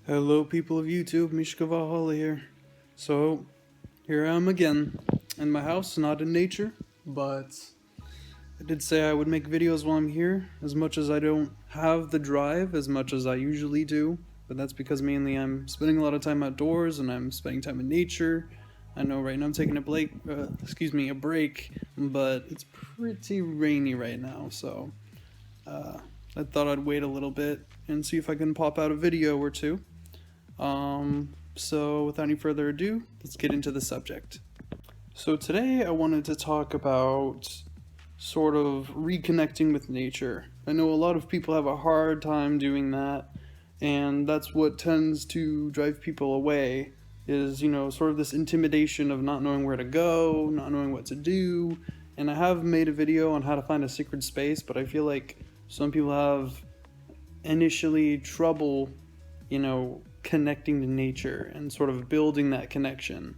Hello people of YouTube, Mishka Valhalla here. So, here I am again, in my house, not in nature, but I did say I would make videos while I'm here, as much as I don't have the drive as much as I usually do, but that's because mainly I'm spending a lot of time outdoors and I'm spending time in nature. I know right now I'm taking a break, but it's pretty rainy right now, so I thought I'd wait a little bit and see if I can pop out a video or two. So without any further ado, let's get into the subject. So today I wanted to talk about sort of reconnecting with nature. I know a lot of people have a hard time doing that, and that's what tends to drive people away is, sort of this intimidation of not knowing where to go, not knowing what to do. And I have made a video on how to find a sacred space, but I feel like some people have initially trouble, connecting to nature and sort of building that connection.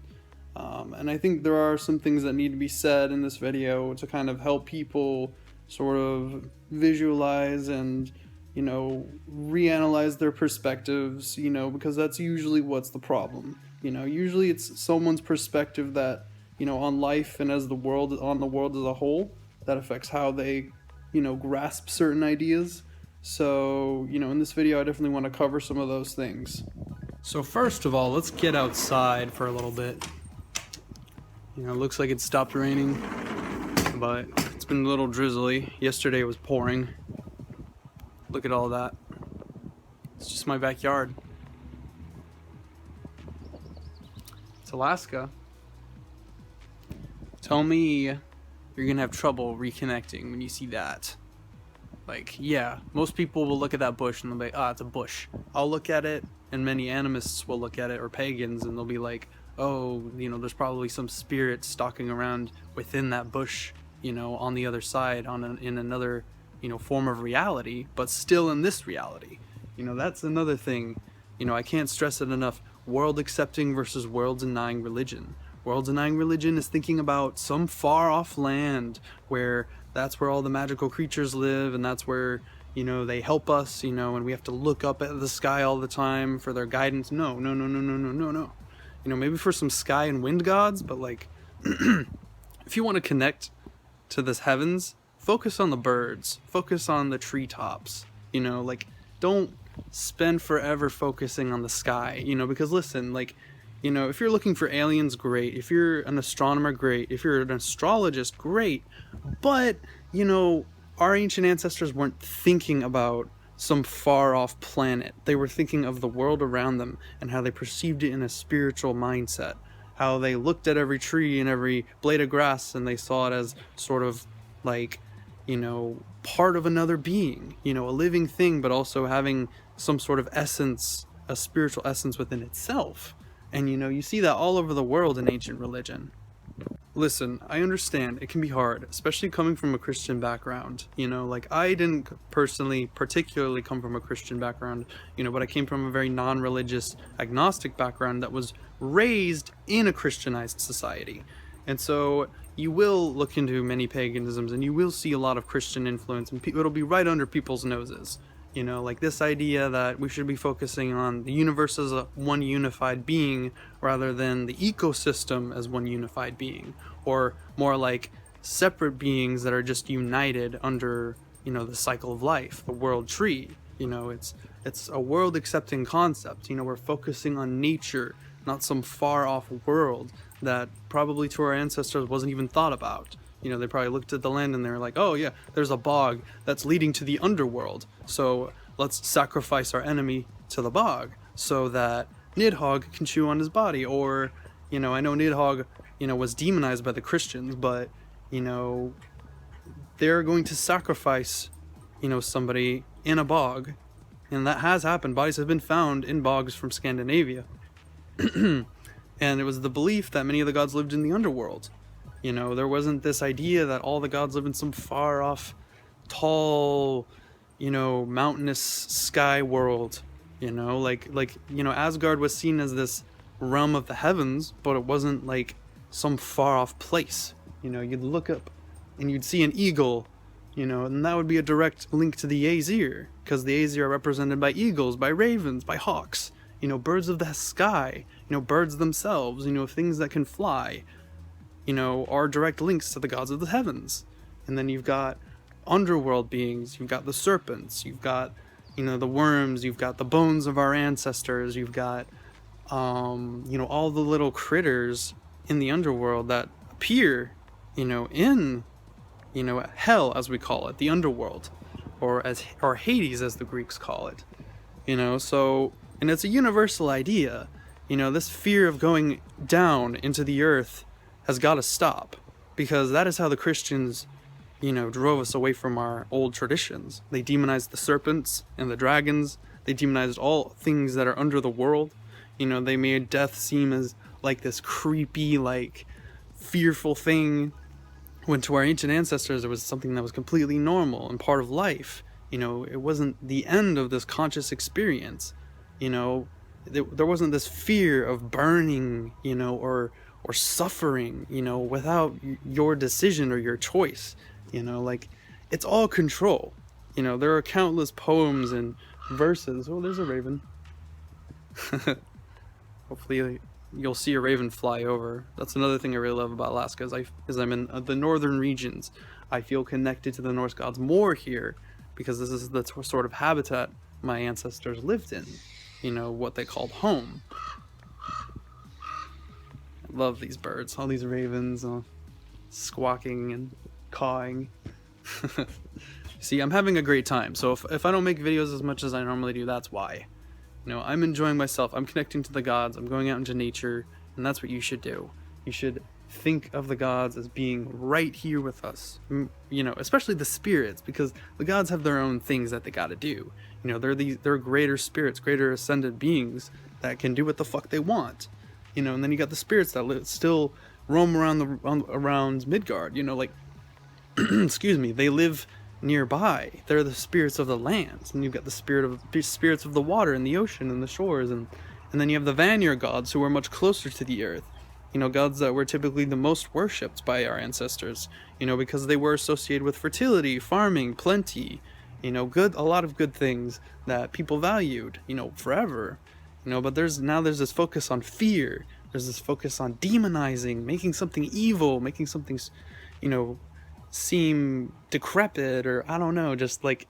And I think there are some things that need to be said in this video to kind of help people sort of visualize and, reanalyze their perspectives, because that's usually what's the problem. Usually it's someone's perspective that, on life and on the world as a whole, that affects how they, grasp certain ideas. So, in this video I definitely want to cover some of those things. So first of all, let's get outside for a little bit. It looks like it stopped raining, but it's been a little drizzly. Yesterday it was pouring. Look at all that. It's just my backyard. It's Alaska. Tell me you're gonna have trouble reconnecting when you see that. Yeah, most people will look at that bush and they'll be like, it's a bush. I'll look at it, and many animists will look at it, or pagans, and they'll be like, there's probably some spirit stalking around within that bush, on the other side, in another, form of reality, but still in this reality. That's another thing. I can't stress it enough. World accepting versus world denying religion. World denying religion is thinking about some far off land where that's where all the magical creatures live, and that's where, they help us, and we have to look up at the sky all the time for their guidance. No. Maybe for some sky and wind gods, but if you want to connect to this heavens, focus on the birds, focus on the treetops, don't spend forever focusing on the sky, because listen, if you're looking for aliens, great. If you're an astronomer, great. If you're an astrologist, great. But, our ancient ancestors weren't thinking about some far-off planet. They were thinking of the world around them and how they perceived it in a spiritual mindset. How they looked at every tree and every blade of grass and they saw it as sort of part of another being, a living thing, but also having some sort of essence, a spiritual essence within itself. And you see that all over the world in ancient religion. Listen, I understand it can be hard, especially coming from a Christian background. I didn't personally particularly come from a Christian background, but I came from a very non-religious, agnostic background that was raised in a Christianized society. And so you will look into many paganisms and you will see a lot of Christian influence, and it'll be right under people's noses. This idea that we should be focusing on the universe as one unified being rather than the ecosystem as one unified being, or more like separate beings that are just united under, the cycle of life, the world tree. It's a world accepting concept. We're focusing on nature, not some far off world that probably to our ancestors wasn't even thought about. They probably looked at the land and they were like, oh yeah, there's a bog that's leading to the underworld. So let's sacrifice our enemy to the bog so that Nidhogg can chew on his body. Or, I know Nidhogg, was demonized by the Christians, but, they're going to sacrifice, somebody in a bog. And that has happened. Bodies have been found in bogs from Scandinavia. And it was the belief that many of the gods lived in the underworld. There wasn't this idea that all the gods live in some far off, tall, mountainous sky world. Asgard was seen as this realm of the heavens, but it wasn't like some far off place. You'd look up and you'd see an eagle, and that would be a direct link to the Aesir, because the Aesir are represented by eagles, by ravens, by hawks. birds of the sky, birds themselves, things that can fly, are direct links to the gods of the heavens. And then you've got underworld beings, you've got the serpents, you've got, the worms, you've got the bones of our ancestors, you've got, all the little critters in the underworld that appear, in, hell, as we call it, the underworld, or Hades, as the Greeks call it, so, and it's a universal idea, this fear of going down into the earth has got to stop, because that is how the Christians, drove us away from our old traditions. They demonized the serpents and the dragons. They demonized all things that are under the world. They made death seem as like this creepy, like fearful thing, when to our ancient ancestors it was something that was completely normal and part of life. It wasn't the end of this conscious experience. There wasn't this fear of burning, or suffering, without your decision or your choice. Like, it's all control. There are countless poems and verses. Oh, there's a raven. Hopefully you'll see a raven fly over. That's another thing I really love about Alaska, is I'm in the northern regions. I feel connected to the Norse gods more here, because this is the sort of habitat my ancestors lived in. What they called home. I love these birds, all these ravens, squawking and cawing. See, I'm having a great time, so if I don't make videos as much as I normally do, that's why. I'm enjoying myself, I'm connecting to the gods, I'm going out into nature, and that's what you should do. You should think of the gods as being right here with us, especially the spirits, because the gods have their own things that they gotta do. They're greater spirits, greater ascended beings that can do what the fuck they want. And then you got the spirits that still roam around Midgard, like, excuse me, they live nearby. They're the spirits of the lands, and you've got the spirits of the water and the ocean and the shores, and then you have the Vanir gods, who are much closer to the earth. Gods that were typically the most worshipped by our ancestors, because they were associated with fertility, farming, plenty, a lot of good things that people valued, forever. But there's this focus on fear. There's this focus on demonizing, making something evil, making something, seem decrepit, or I don't know, just like,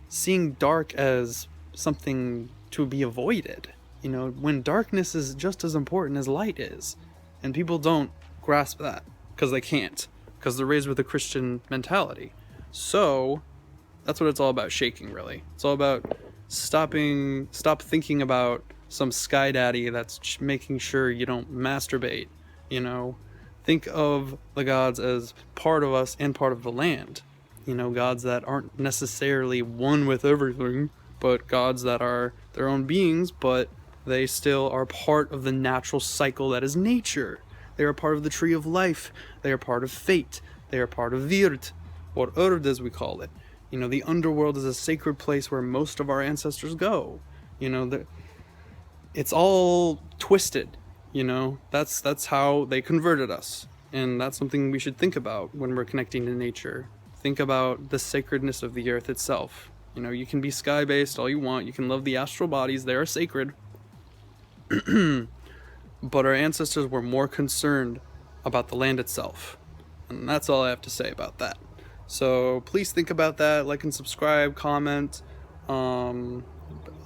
seeing dark as something to be avoided, when darkness is just as important as light is. And people don't grasp that, because they can't, because they're raised with a Christian mentality. So that's what it's all about, shaking, really. It's all about stop thinking about some sky daddy that's making sure you don't masturbate. Think of the gods as part of us and part of the land. Gods that aren't necessarily one with everything, but gods that are their own beings, but they still are part of the natural cycle that is nature. They are part of the tree of life. They are part of fate. They are part of Vird, or Urd as we call it. The underworld is a sacred place where most of our ancestors go. It's all twisted. That's how they converted us, and that's something we should think about when we're connecting to nature. Think about the sacredness of the earth itself. You can be sky-based all you want, you can love the astral bodies, they are sacred, but our ancestors were more concerned about the land itself, and that's all I have to say about that. So please think about that, like and subscribe, comment.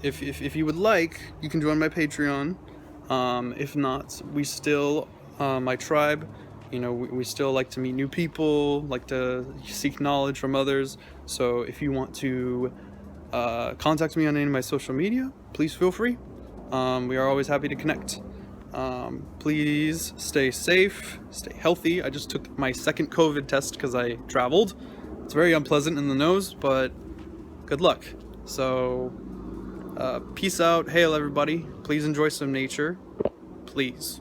If you would like, you can join my Patreon. If not, we still, my tribe, we still like to meet new people, like to seek knowledge from others. So if you want to contact me on any of my social media, please feel free. We are always happy to connect. Please stay safe, stay healthy. I just took my second COVID test because I traveled. It's very unpleasant in the nose, but good luck. So peace out. Hail everybody. Please enjoy some nature. Please.